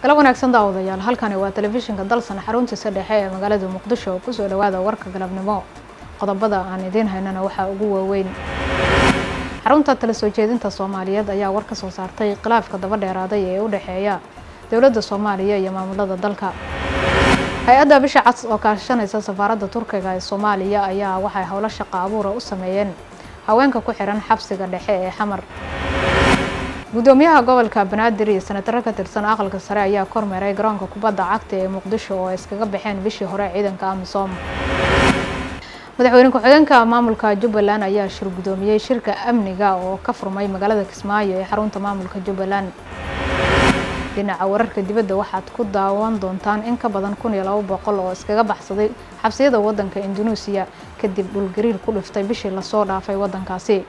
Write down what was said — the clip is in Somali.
kala wanaagsan daawadayaal halkani waa telefishinka dalsan xaruntiisa dhexe ee magaalada Muqdisho oo ku soo dhawaada warka galabnimo qodobada aan idin haynana waxa ugu waaweyn xarunta tala soo jeedinta Soomaaliyeed ayaa war ka soo saartay khilaafka daba dheeraaday ee u dhaxeeya dawladda Soomaaliya iyo maamulada dalka hay'adda bisha cas oo kaashanaysa safaaradda Turkiga ee Soomaaliya ayaa waxay hawlo shaqo abuur u sameeyeen haweenka ku xiran xabsiga dhexe ee Xamar gudoomiyaha gobolka Banaadir iyo senator ka tirsan aqalka sare ayaa kormeeray garoonka kubadda cagta ee Muqdisho oo iskaga baxeen bishii hore ciidanka AMISOM madaxweyne ku-xigeenka maamulka Jubbaland ayaa shir gudoomiyay shirka amniga oo ka furmay magaalada Kismaayo ee xarunta maamulka Jubbaland dhinaca wararka dibadda waxaad ku daawan doontaan in ka badan 1200 oo iskaga baxsaday xabsiyada wadanka Indonesia kadib dhul gariir ku dhiftay bishii la soo dhaafay wadankaasi